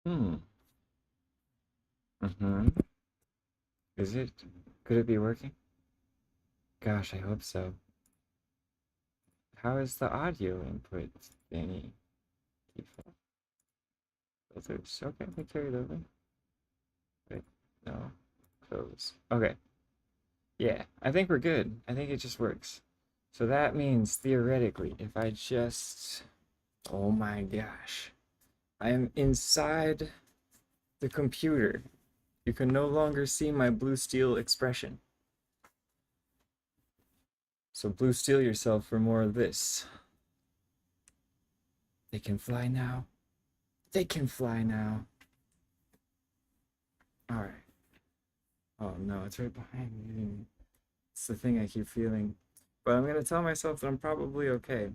Hmm. Mm-hmm. Is it? Could it be working? Gosh, I hope so. How is the audio input thingy? Default filters. Okay, we carry it over. Wait, no. Close. Okay. Yeah, I think we're good. I think it just works. So that means theoretically, if I just... Oh my gosh. I am inside the computer. You can no longer see my blue steel expression. So blue steel yourself for more of this. They can fly now. They can fly now. Alright. Oh no, it's right behind me. It's the thing I keep feeling. But I'm gonna tell myself that I'm probably okay.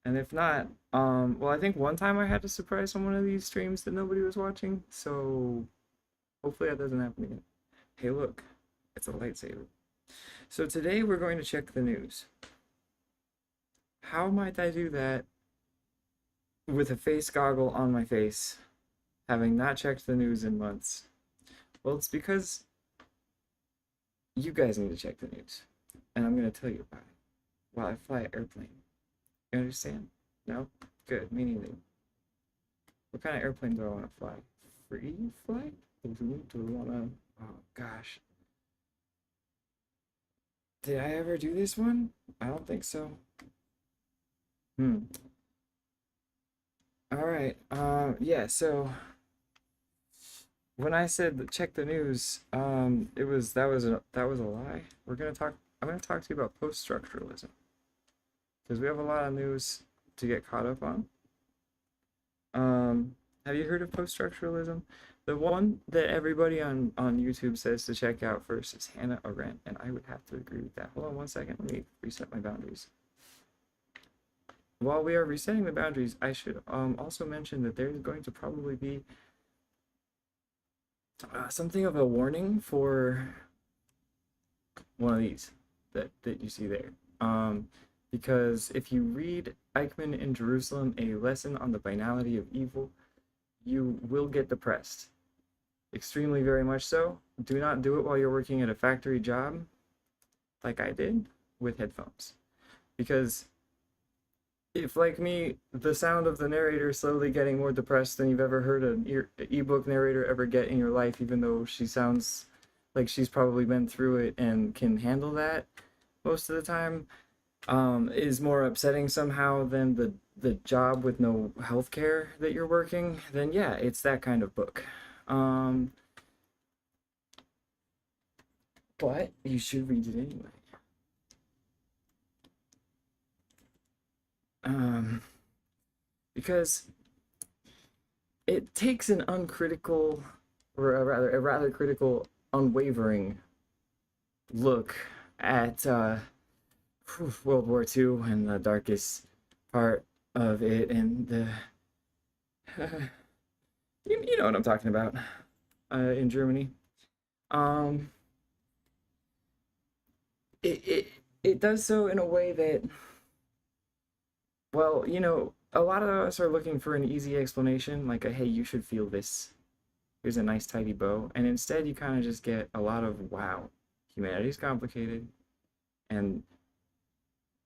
And if not, well, I think one time I had to surprise on one of these streams that nobody was watching, so hopefully that doesn't happen again. Hey, look, it's a lightsaber. So today we're going to check the news. How might I do that with a face goggle on my face, having not checked the news in months? Well, it's because you guys need to check the news, and I'm going to tell you about it while I fly an airplane. You understand? No? Good, me neither. What kind of airplane do I want to fly? Free flight? Do we want to... Oh, gosh. Did I ever do this one? I don't think so. Hmm. All right. Yeah, so when I said check the news, it was that was a lie. I'm gonna talk to you about post-structuralism because we have a lot of news to get caught up on. Um, have you heard of post-structuralism? The one that everybody on YouTube says to check out first is Hannah Arendt, and I would have to agree with that. Hold on one second. Let me reset my boundaries. While we are resetting the boundaries, I should also mention that there's going to probably be something of a warning for one of these that you see there. Because if you read Eichmann in Jerusalem, a lesson on the banality of evil, you will get depressed. Extremely, very much so. Do not do it while you're working at a factory job, like I did, with headphones. Because if, like me, the sound of the narrator slowly getting more depressed than you've ever heard an ebook narrator ever get in your life, even though she sounds like she's probably been through it and can handle that most of the time, is more upsetting somehow than the job with no health care that you're working, then yeah, it's that kind of book. Um, but you should read it anyway. Um, because it takes an uncritical, or a rather critical, unwavering look at World War II and the darkest part of it, and the you know what I'm talking about, in Germany. Um, it does so in a way that, well, a lot of us are looking for an easy explanation, like a hey, you should feel this. Here's a nice tidy bow, and instead you kind of just get a lot of wow, humanity's complicated, and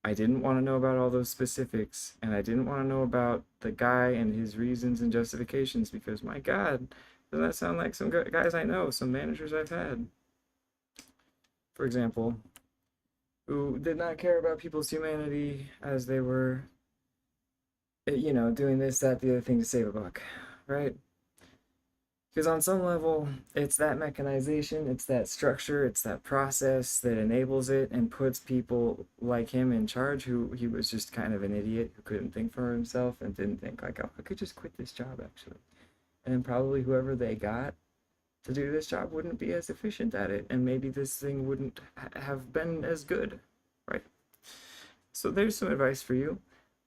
I didn't want to know about all those specifics, and I didn't want to know about the guy and his reasons and justifications because, my God, doesn't that sound like some guys I know, some managers I've had, for example, who did not care about people's humanity as they were, doing this, that, the other thing to save a buck, right? Because on some level, it's that mechanization, it's that structure, it's that process that enables it and puts people like him in charge who he was just kind of an idiot who couldn't think for himself and didn't think like, oh, I could just quit this job actually. And then probably whoever they got to do this job wouldn't be as efficient at it, and maybe this thing wouldn't have been as good, right? So there's some advice for you.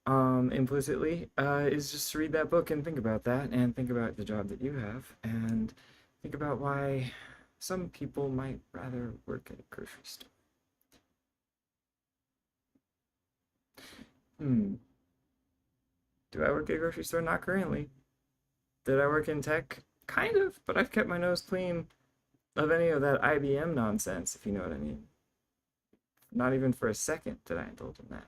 Implicitly, is just to read that book and think about that, and think about the job that you have, and think about why some people might rather work at a grocery store. Hmm. Do I work at a grocery store? Not currently. Did I work in tech? Kind of, but I've kept my nose clean of any of that IBM nonsense, if you know what I mean. Not even for a second did I indulge in that.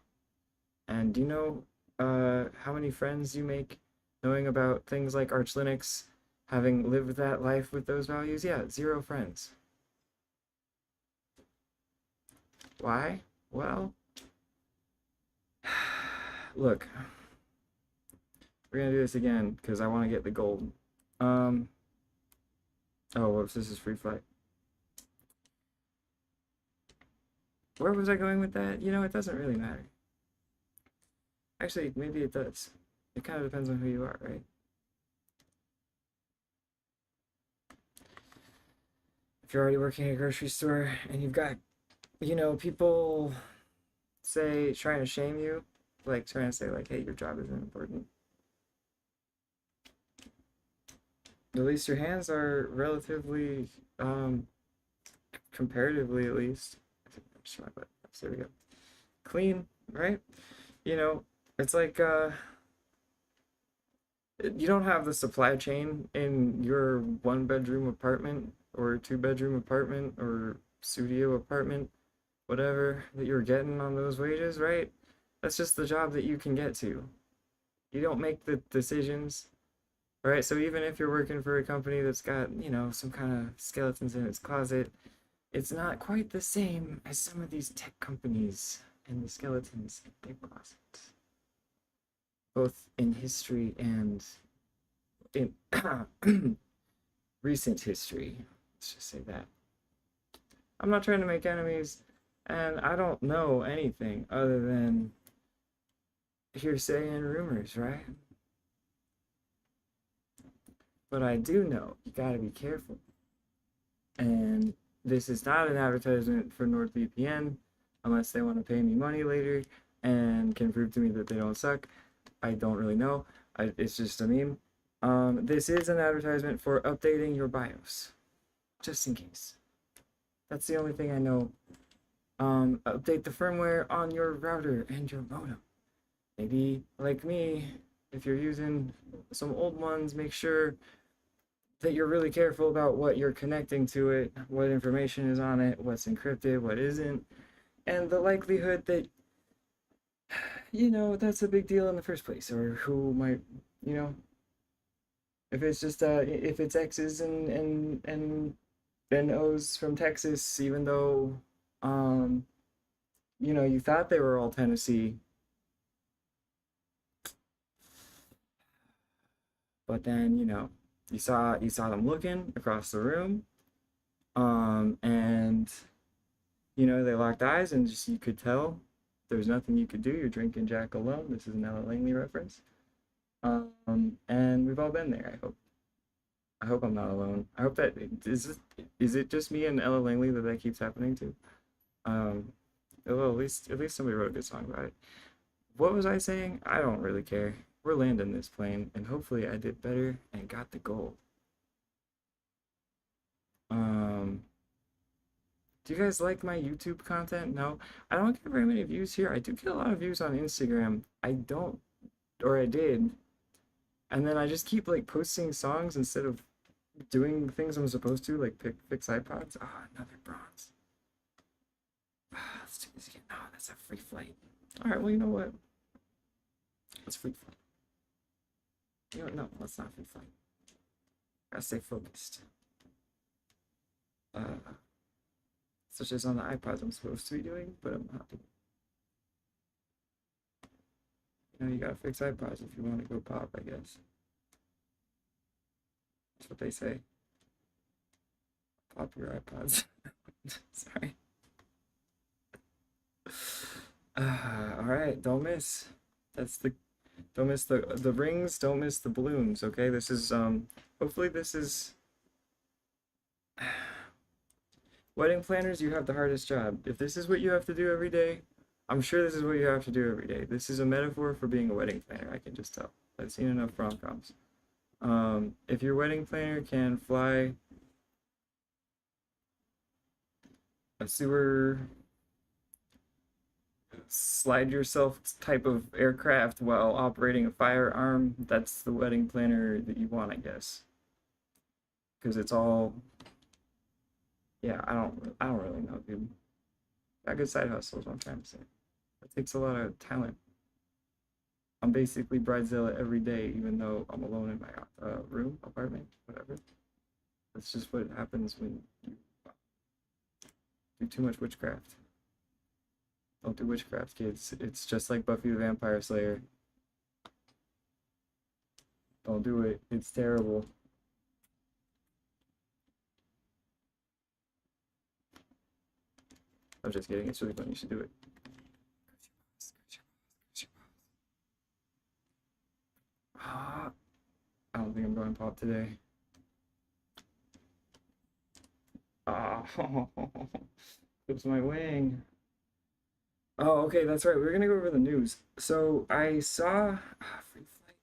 And do you know how many friends you make knowing about things like Arch Linux, having lived that life with those values? Yeah, 0 friends. Why? Well, look, we're gonna do this again because I want to get the gold. Um, oh, whoops, this is free flight. Where was I going with that? You know, it doesn't really matter. Actually, maybe it does. It kind of depends on who you are, right? If you're already working at a grocery store and you've got, you know, people say, trying to shame you, like trying to say, like, hey, your job isn't important. At least your hands are relatively, comparatively at least, there we go, clean, right? You know, it's like, you don't have the supply chain in your 1-bedroom apartment or 2-bedroom apartment or studio apartment, whatever that you're getting on those wages, right? That's just the job that you can get to. You don't make the decisions, right? So even if you're working for a company that's got, you know, some kind of skeletons in its closet, it's not quite the same as some of these tech companies and the skeletons in their closets, both in history and in recent history. Let's just say that. I'm not trying to make enemies, and I don't know anything other than hearsay and rumors, right? But I do know you gotta be careful. And this is not an advertisement for NordVPN unless they want to pay me money later and can prove to me that they don't suck. I don't really know. It's just a meme. This is an advertisement for updating your BIOS, just in case. That's the only thing I know. Update the firmware on your router and your modem. Maybe, like me, if you're using some old ones, make sure that you're really careful about what you're connecting to it, what information is on it, what's encrypted, what isn't, and the likelihood that, you know, that's a big deal in the first place, or who might, you know, if it's just if it's X's and O's from Texas, even though um you know, you thought they were all Tennessee, but then, you know, you saw them looking across the room, and you know, they locked eyes and just you could tell there was nothing you could do. You're drinking Jack alone. This is an Ella Langley reference. And we've all been there, I hope. I hope I'm not alone. I hope that is it just me and Ella Langley that keeps happening to? Um, well, at least somebody wrote a good song about it. What was I saying? I don't really care. We're landing this plane, and hopefully I did better and got the goal. Um, do you guys like my YouTube content? No, I don't get very many views here. I do get a lot of views on Instagram. I don't, or I did, and then I just keep like posting songs instead of doing things I'm supposed to, like fix iPods. Ah, another bronze. Ah, let's do this again. Oh, that's a free flight. All right, well, you know what? Let's free flight. You know what? No, let's not free flight. Gotta stay focused. Such as on the iPods I'm supposed to be doing, but I'm not doing. You know, you gotta fix iPods if you want to go pop, I guess. That's what they say. Pop your iPods. Sorry. All right, don't miss. Don't miss the rings. Don't miss the balloons. Okay, this is hopefully this is. Wedding planners, you have the hardest job. If this is what you have to do every day, I'm sure this is what you have to do every day. This is a metaphor for being a wedding planner. I can just tell. I've seen enough rom-coms. If your wedding planner can fly a sewer slide yourself type of aircraft while operating a firearm, that's the wedding planner that you want, I guess. Because it's all, yeah, I don't really know, dude. Got good side hustles, what I'm trying to say. It takes a lot of talent. I'm basically bridezilla every day, even though I'm alone in my room, apartment, whatever. That's just what happens when you do too much witchcraft. Don't do witchcraft, kids. It's just like Buffy the Vampire Slayer. Don't do it. It's terrible. I'm just kidding. It's really fun. You should do it. Ah, I don't think I'm going pop today. Ah, clips my wing. Oh, okay, that's right. We're gonna go over the news. So free flight.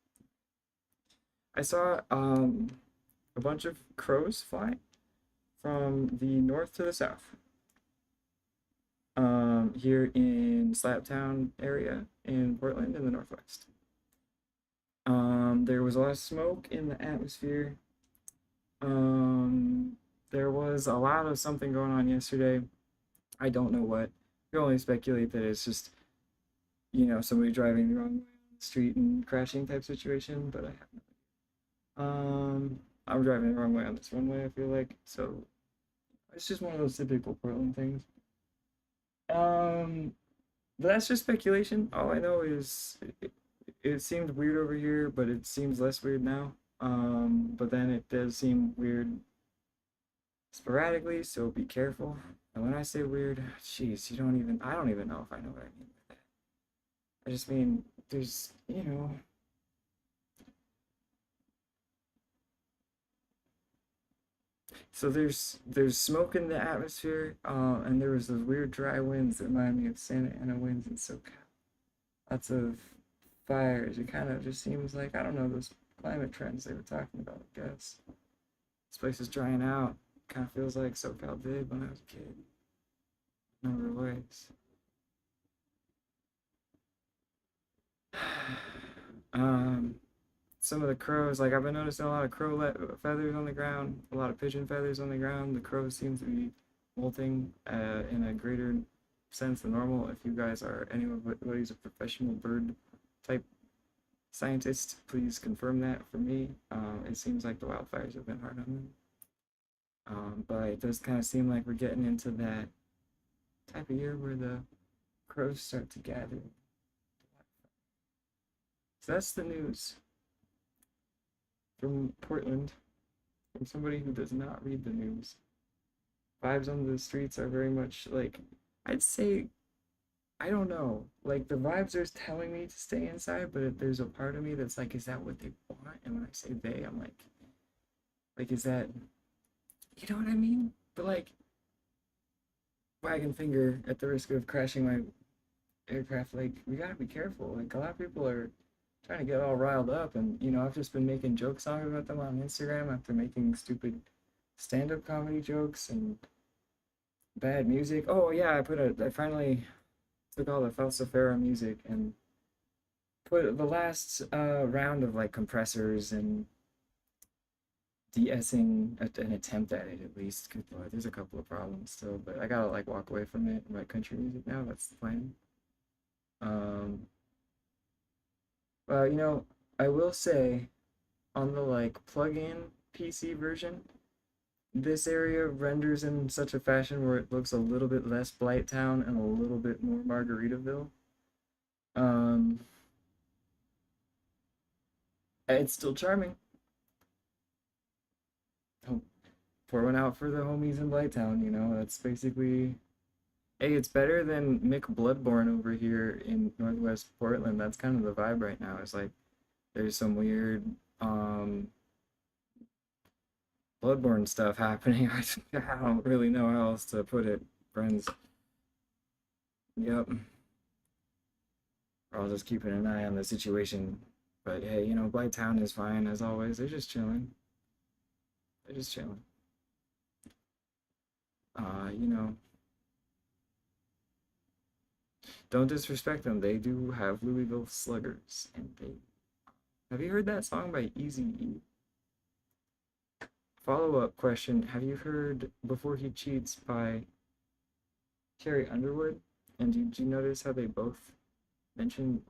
I saw a bunch of crows fly from the north to the south. Here in Slaptown area in Portland in the Northwest. There was a lot of smoke in the atmosphere. There was a lot of something going on yesterday. I don't know what. We can only speculate that it's just, somebody driving the wrong way on the street and crashing type situation, but I have no idea. I'm driving the wrong way on this runway, I feel like, so it's just one of those typical Portland things. But that's just speculation. All I know is it seemed weird over here, but it seems less weird now. But then it does seem weird sporadically, so be careful. And when I say weird, jeez, I don't even know if I know what I mean by that. I just mean, so there's smoke in the atmosphere, and there was those weird dry winds that remind me of Santa Ana winds in SoCal. Lots of fires. It kind of just seems like, I don't know, those climate trends they were talking about, I guess. This place is drying out. Kind of feels like SoCal did when I was a kid. In a number of ways. Um, some of the crows, like I've been noticing a lot of feathers on the ground, a lot of pigeon feathers on the ground. The crows seem to be molting in a greater sense than normal. If you guys are anybody's a professional bird type scientist, please confirm that for me. It seems like the wildfires have been hard on them. But it does kind of seem like we're getting into that type of year where the crows start to gather. So that's the news from Portland, from somebody who does not read the news. Vibes on the streets are very much like, I'd say, I don't know. Like, the vibes are telling me to stay inside, but there's a part of me that's like, is that what they want? And when I say they, I'm like, is that, you know what I mean? But like, wagging finger at the risk of crashing my aircraft, like, we gotta be careful. Like, a lot of people are trying to get all riled up, and I've just been making joke songs about them on Instagram after making stupid stand-up comedy jokes and bad music. Oh yeah, I finally took all the Falcifera music and put the last round of like compressors and de-essing an attempt at it at least. Good lord, there's a couple of problems still, but I gotta like walk away from it and write country music now. That's the plan. Um, I will say on the like plug-in PC version, this area renders in such a fashion where it looks a little bit less Blighttown and a little bit more Margaritaville. Um, it's still charming. Oh, pour one out for the homies in Blighttown, that's basically. Hey, it's better than Mick Bloodborne over here in Northwest Portland. That's kind of the vibe right now. It's like there's some weird Bloodborne stuff happening. I don't really know how else to put it, friends. Yep. We're all just keeping an eye on the situation. But hey, Blighttown is fine as always. They're just chilling. They're just chilling. Uh, you know, Don't disrespect them. They do have Louisville Sluggers, and they. Have you heard that song by Easy E? Follow-up question: have you heard "Before He Cheats" by Carrie Underwood? And did you notice how they both mention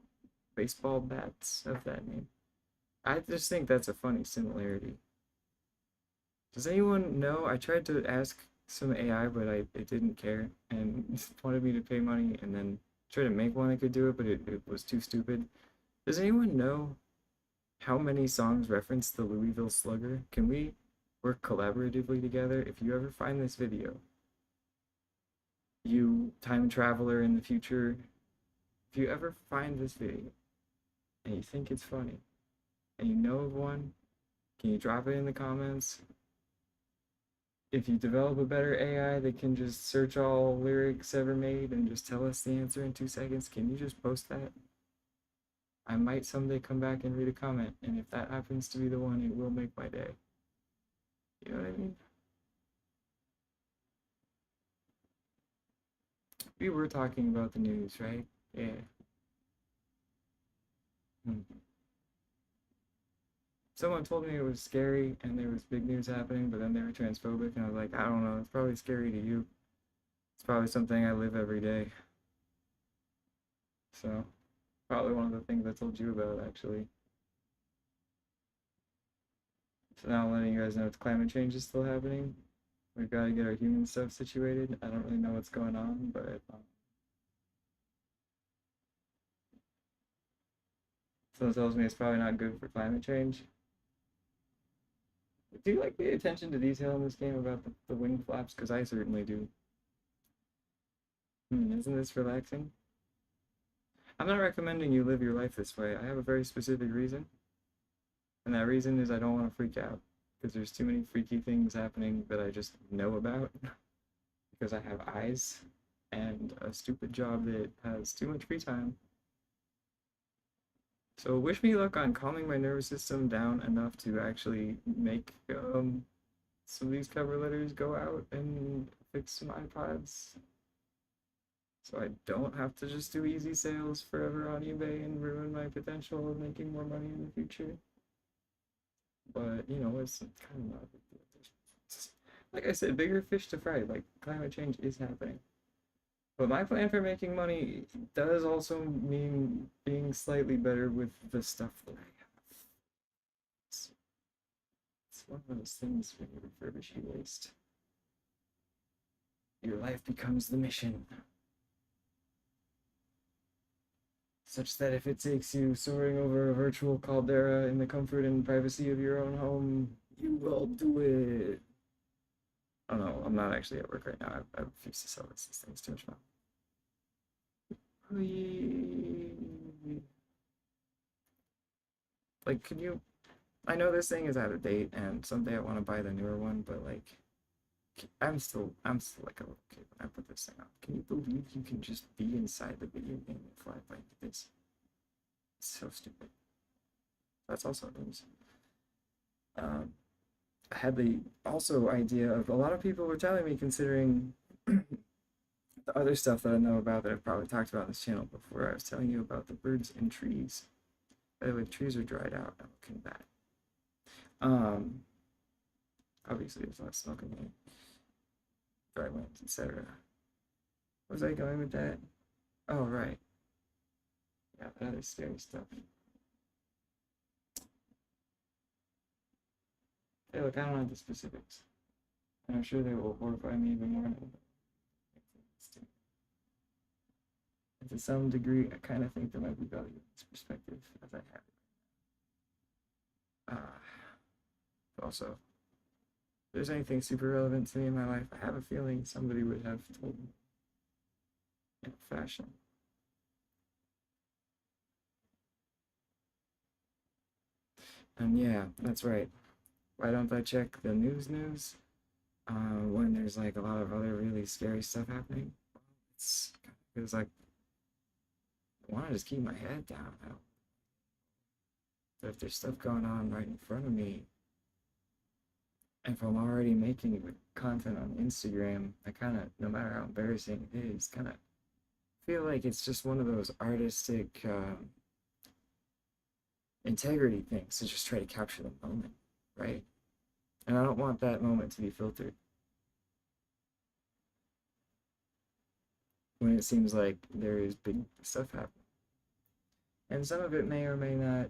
baseball bats of that name? I just think that's a funny similarity. Does anyone know? I tried to ask some AI, but it didn't care and wanted me to pay money and then try to make one that could do it, but it was too stupid. Does anyone know how many songs reference the Louisville Slugger? Can we work collaboratively together? If you ever find this video, you time traveler in the future, if you ever find this video and you think it's funny and you know of one, can you drop it in the comments? If you develop a better AI that can just search all lyrics ever made and just tell us the answer in 2 seconds, can you just post that? I might someday come back and read a comment, and if that happens to be the one, it will make my day. You know what I mean? We were talking about the news, right? Yeah. Someone told me it was scary and there was big news happening, but then they were transphobic, and I was like, I don't know, it's probably scary to you. It's probably something I live every day. So, probably one of the things I told you about, actually. So now I'm letting you guys know if climate change is still happening. We've got to get our human stuff situated. I don't really know what's going on, but someone tells me it's probably not good for climate change. Do you like pay attention to detail in this game about the wing flaps? Because I certainly do. Isn't this relaxing? I'm not recommending you live your life this way. I have a very specific reason. And that reason is I don't want to freak out. Because there's too many freaky things happening that I just know about. Because I have eyes and a stupid job that has too much free time. So wish me luck on calming my nervous system down enough to actually make some of these cover letters go out and fix some iPods. So I don't have to just do easy sales forever on eBay and ruin my potential of making more money in the future. But, you know, it's kind of not a big deal. Like I said, bigger fish to fry. Like, climate change is happening. But my plan for making money does also mean being slightly better with the stuff that I have. It's one of those things when you refurbish your waste. Your life becomes the mission. Such that if it takes you soaring over a virtual caldera in the comfort and privacy of your own home, you will do it. Oh no, I'm not actually at work right now. I refuse to sell this. This thing's too much fun. Like, could you... I know this thing is out of date, and someday I want to buy the newer one, but like, I'm still like a little kid when I put this thing on. Can you believe you can just be inside the video game and fly like this? It's so stupid. That's also news. I had the also idea of a lot of people were telling me, considering the other stuff that I know about that I've probably talked about on this channel before. I was telling you about the birds and trees. By the way, trees are dried out. I'm looking at that. Obviously it's not smoking any dry lands, etc. Was I going with that? Oh, right. Yeah, that other scary stuff. Hey, look, I don't have the specifics. And I'm sure they will horrify me even more. And to some degree, I kind of think there might be value in this perspective as I have it. Also, if there's anything super relevant to me in my life, I have a feeling somebody would have told me in a fashion. And yeah, that's right. Why don't I check the news when there's like a lot of other really scary stuff happening? It's like I want to just keep my head down. But if there's stuff going on right in front of me, if I'm already making content on Instagram, I kind of, no matter how embarrassing it is, kind of feel like it's just one of those artistic integrity things to just try to capture the moment, right? And I don't want that moment to be filtered when it seems like there is big stuff happening. And some of it may or may not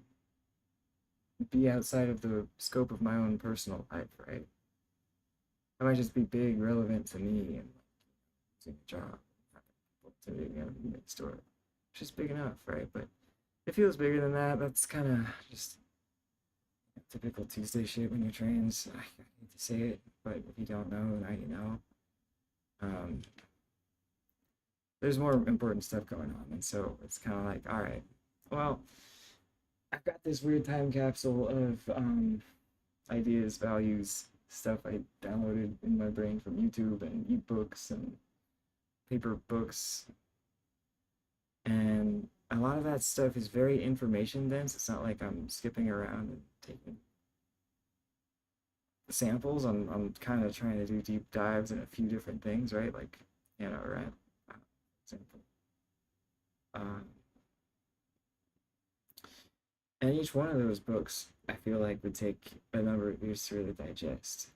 be outside of the scope of my own personal life, right? It might just be big, relevant to me and losing a job, to the next store. It's just big enough, right? But it feels bigger than that. That's kind of just typical Tuesday shit when you're trans. I hate to say it, but if you don't know, now you know. There's more important stuff going on, and so it's kind of like, all right, well, I've got this weird time capsule of ideas, values, stuff I downloaded in my brain from YouTube and ebooks and paper books, and a lot of that stuff is very information dense. It's not like I'm skipping around and taking samples. I'm kind of trying to do deep dives in a few different things, right? Like, you know, right? Example. And each one of those books, I feel like, would take a number of years to really digest.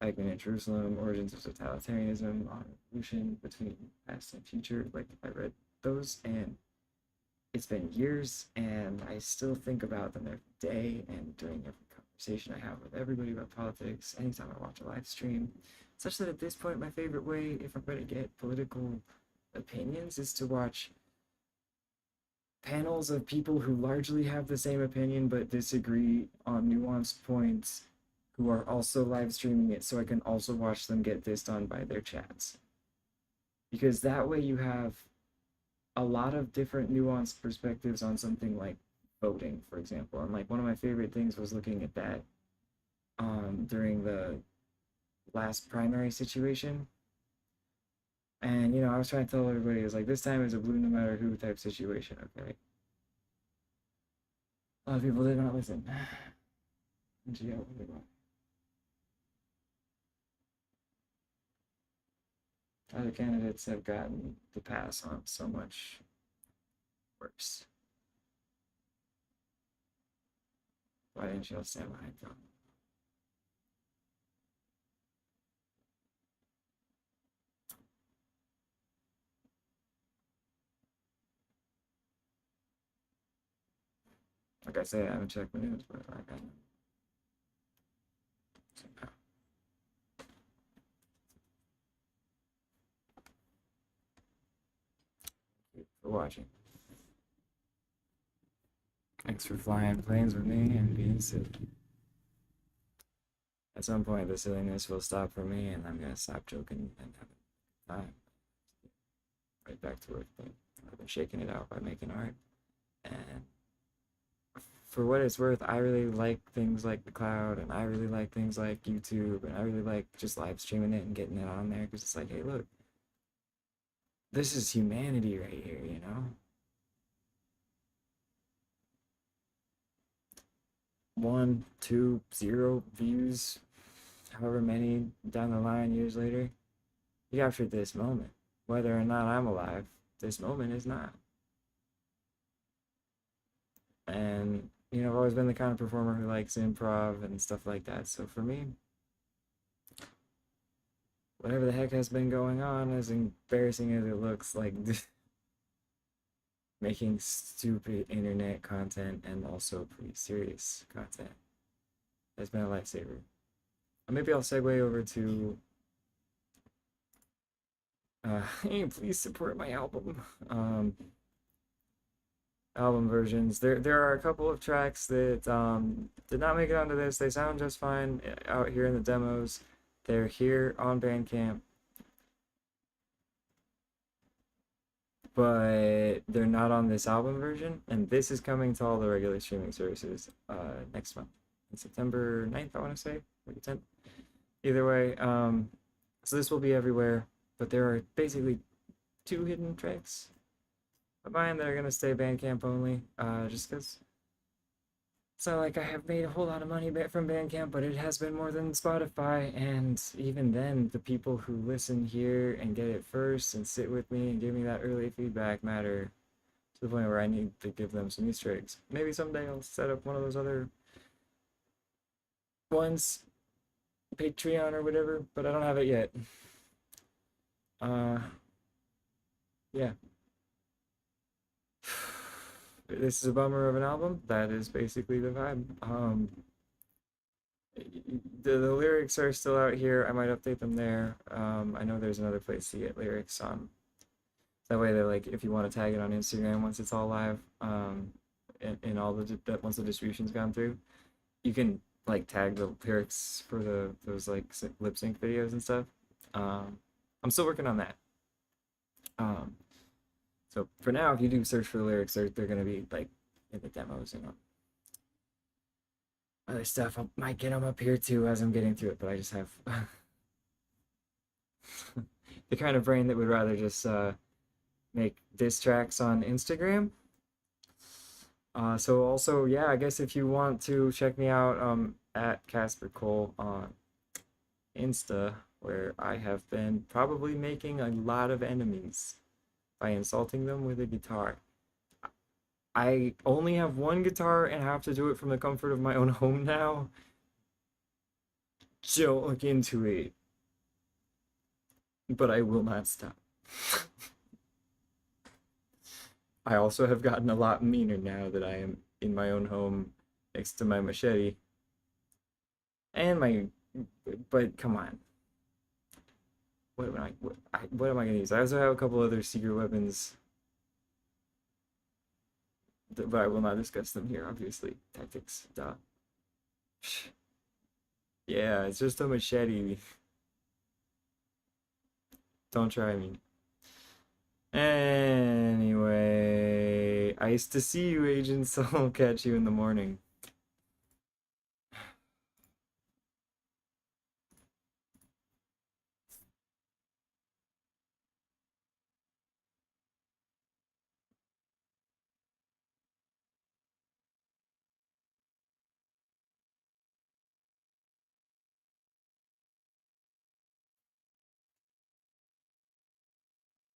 Eichmann in Jerusalem, Origins of Totalitarianism, On Evolution Between Past and Future. Like, I read those, and it's been years, and I still think about them every day, and during every conversation I have with everybody about politics, anytime I watch a live stream, such that at this point, my favorite way, if I'm going to get political opinions, is to watch panels of people who largely have the same opinion but disagree on nuanced points, who are also live streaming it, so I can also watch them get dissed on by their chats. Because that way you have a lot of different nuanced perspectives on something like voting, for example. And like one of my favorite things was looking at that during the last primary situation. And, you know, I was trying to tell everybody, it was like, this time is a blue no matter who type situation, okay? A lot of people did not listen. Other candidates have gotten the pass on so much worse. Why didn't you all stand behind them? Like I say, I haven't checked the news, but I got them. So, no. Thank you for watching. Thanks for flying planes with me and being silly. At some point, the silliness will stop for me, and I'm gonna stop joking and have time. Right back to work. But I've been shaking it out by making art, and for what it's worth, I really like things like the cloud, and I really like things like YouTube, and I really like just live streaming it and getting it on there, because it's like, hey, look, this is humanity right here, you know? 1, 2, 0 views, however many down the line years later. You captured this moment. Whether or not I'm alive, this moment is not. And, you know, I've always been the kind of performer who likes improv and stuff like that. So for me, whatever the heck has been going on, as embarrassing as it looks, like making stupid internet content and also pretty serious content has been a lifesaver. Maybe I'll segue over to hey, please support my album. Album versions. There are a couple of tracks that did not make it onto this. They sound just fine out here in the demos. They're here on Bandcamp, but they're not on this album version. And this is coming to all the regular streaming services next month, on September 9th, I want to say, or the 10th. Either way, so this will be everywhere. But there are basically 2 hidden tracks of mine that are going to stay Bandcamp only, just because It's not like I have made a whole lot of money from Bandcamp, but it has been more than Spotify. And even then, the people who listen here and get it first and sit with me and give me that early feedback matter to the point where I need to give them some Easter eggs. Maybe someday I'll set up one of those other ones, Patreon or whatever, but I don't have it yet. Uh, yeah. This is a bummer of an album. That is basically the vibe. The lyrics are still out here. I might update them there. I know there's another place to get lyrics on. That way, that like if you want to tag it on Instagram once it's all live, and all once the distribution's gone through, you can like tag the lyrics for those like lip sync videos and stuff. I'm still working on that. So for now, if you do search for the lyrics, they're gonna be like in the demos and other stuff. I might get them up here too as I'm getting through it, but I just have the kind of brain that would rather just make diss tracks on Instagram. So also, yeah, I guess if you want to check me out at Casper Cole on Insta, where I have been probably making a lot of enemies by insulting them with a guitar. I only have one guitar and have to do it from the comfort of my own home now. Don't look into it. But I will not stop. I also have gotten a lot meaner now that I am in my own home next to my machete. And my... But come on. What am I gonna use? I also have a couple other secret weapons, but I will not discuss them here, obviously. Tactics, duh. Yeah, it's just a machete. Don't try me. Anyway, ice to see you, agents. I'll catch you in the morning.